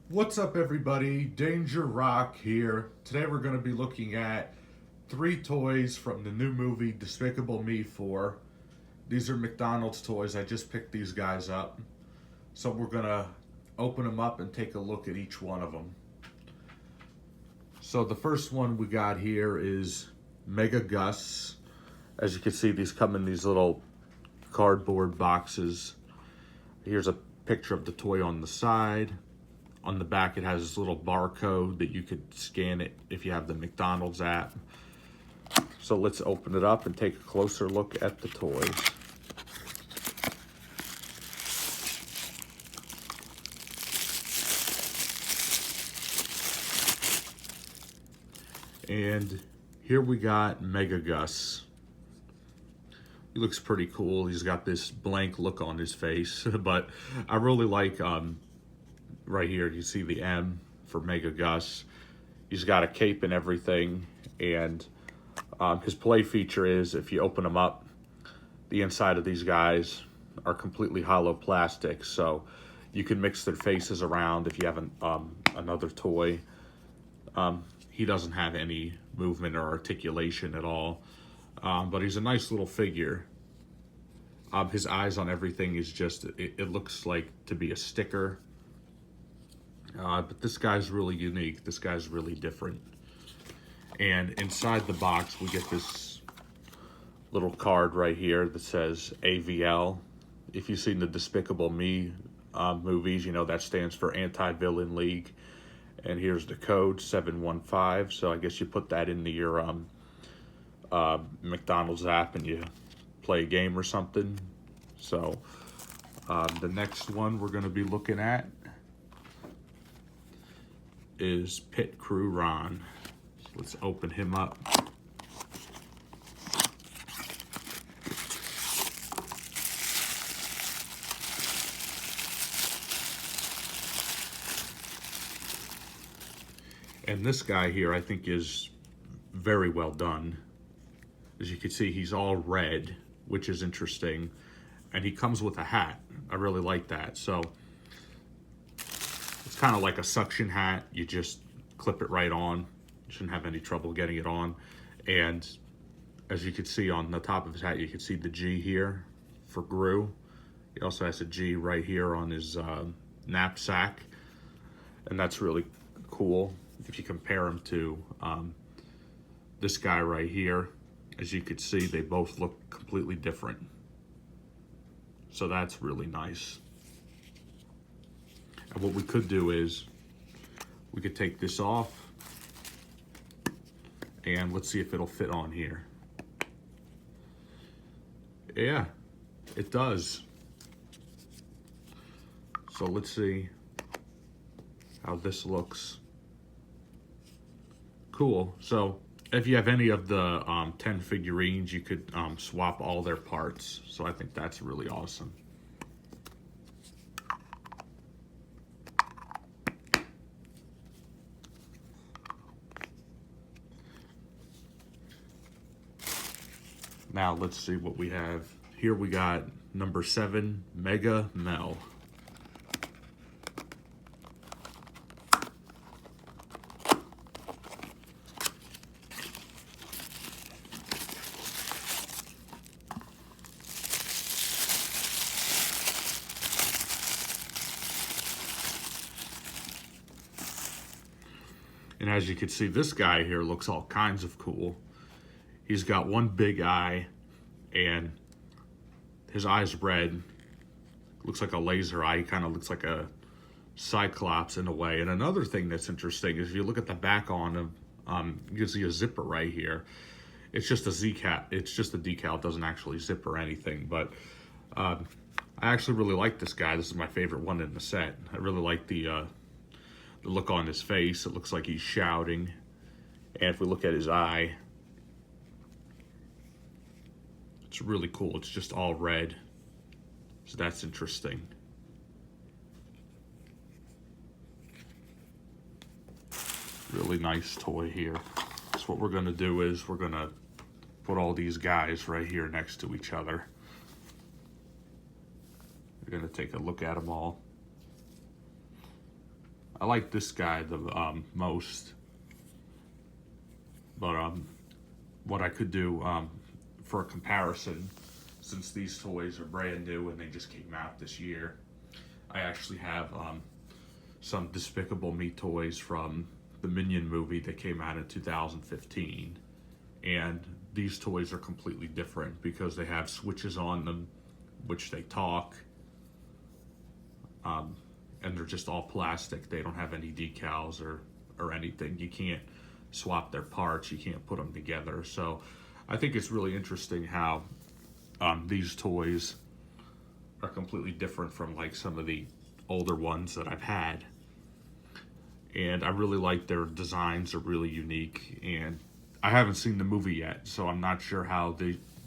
What's up, everybody? Danger Rock here. Today we're going to be looking at 3 toys from the new movie Despicable Me 4. These are McDonald's toys. I just picked these guys up. So we're going to open them up and take a look at each one of them. So the first one we got here is Mega Gus. As you can see, these come in these little cardboard boxes. Here's a picture of the toy on the side. On the back, it has this little barcode that you could scan it if you have the McDonald's app. So let's open it up and take a closer look at the toys. And here we got Mega Gus. He looks pretty cool. He's got this blank look on his face, but I really like right here, you see the M for Mega Gus. He's got a cape and everything, and his play feature is if you open them up, the inside of these guys are completely hollow plastic, so you can mix their faces around if you have another toy. He doesn't have any movement or articulation at all, but he's a nice little figure. His eyes on everything is just, it looks like to be a sticker. But this guy's really unique. This guy's really different. And inside the box, we get this little card right here that says AVL. If you've seen the Despicable Me movies, you know that stands for Anti-Villain League. And here's the code, 715. So I guess you put that into your McDonald's app and you play a game or something. So the next one we're going to be looking at is Pit Crew Ron. So let's open him up. And this guy here I think is very well done. As you can see, he's all red, which is interesting. And he comes with a hat. I really like that. So it's kind of like a suction hat. You just clip it right on. You shouldn't have any trouble getting it on. And as you can see on the top of his hat, you can see the G here for Gru. He also has a G right here on his knapsack. And that's really cool if you compare him to this guy right here. As you can see, they both look completely different. So that's really nice. And what we could do is we could take this off and let's see if it'll fit on here. Yeah, it does. So let's see how this looks. Cool. So if you have any of the 10 figurines, you could swap all their parts. So I think that's really awesome. Now let's see what we have. Here we got number 7, Mega Mel. And as you can see, this guy here looks all kinds of cool. He's got one big eye, and his eye's red. Looks like a laser eye. He kind of looks like a cyclops in a way. And another thing that's interesting is if you look at the back on him, you can see a zipper right here. It's just a Z-cap. It's just a decal. It doesn't actually zip or anything. But I actually really like this guy. This is my favorite one in the set. I really like the look on his face. It looks like he's shouting. And if we look at his eye, it's really cool. It's just all red. So that's interesting. Really nice toy here. So what we're gonna do is we're gonna put all these guys right here next to each other. We're gonna take a look at them all. I like this guy the most, but what I could do for a comparison, since these toys are brand new and they just came out this year, I actually have some Despicable Me toys from the Minion movie that came out in 2015, and these toys are completely different because they have switches on them, which they talk, and they're just all plastic. They don't have any decals or anything. You can't swap their parts. You can't put them together. So I think it's really interesting how these toys are completely different from like some of the older ones that I've had. And I really like their designs are really unique. And I haven't seen the movie yet, so I'm not sure how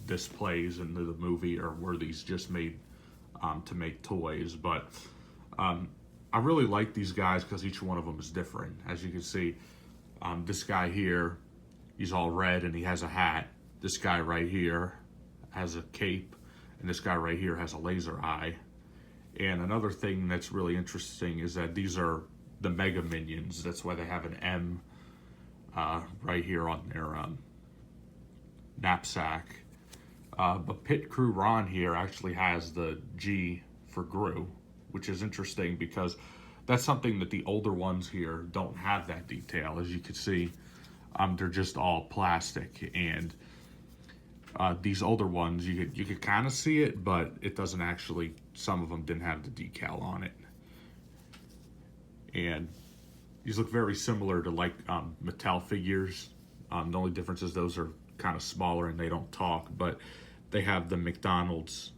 this plays into the movie, or were these just made to make toys. But I really like these guys because each one of them is different. As you can see, this guy here, he's all red and he has a hat. This guy right here has a cape, and this guy right here has a laser eye. And another thing that's really interesting is that these are the Mega Minions. That's why they have an M right here on their knapsack. But Pit Crew Ron here actually has the G for Gru, which is interesting because that's something that the older ones here don't have that detail. As you can see, they're just all plastic, and these older ones, you could kind of see it, but it doesn't actually, some of them didn't have the decal on it. And these look very similar to like Mattel figures. The only difference is those are kind of smaller and they don't talk, but they have the McDonald's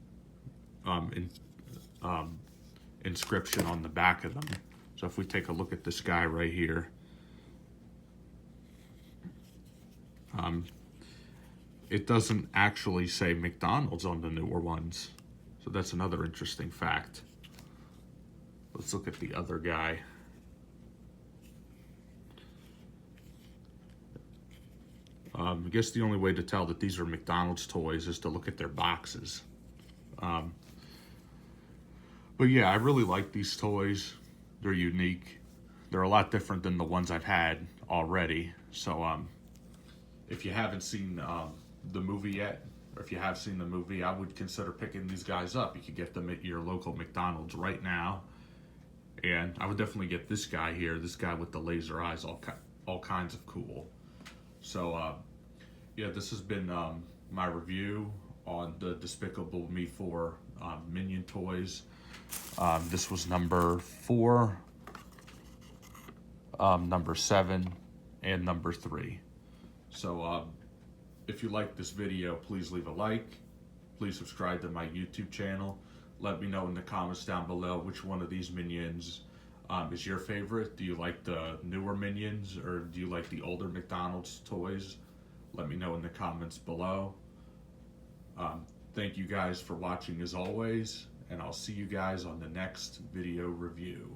inscription on the back of them. So if we take a look at this guy right here, it doesn't actually say McDonald's on the newer ones. So that's another interesting fact. Let's look at the other guy. I guess the only way to tell that these are McDonald's toys is to look at their boxes. But yeah, I really like these toys. They're unique. They're a lot different than the ones I've had already. So if you haven't seen the movie yet, or if you have seen the movie, I would consider picking these guys up. You could get them at your local McDonald's right now. And I would definitely get this guy here, this guy with the laser eyes, all kinds of cool. So yeah, this has been my review on the Despicable Me 4 Minion toys. This was number 4, number 7, and number 3. So if you like this video, please leave a like. Please subscribe to my YouTube channel. Let me know in the comments down below which one of these Minions is your favorite. Do you like the newer Minions, or do you like the older McDonald's toys? Let me know in the comments below. Thank you guys for watching as always, and I'll see you guys on the next video review.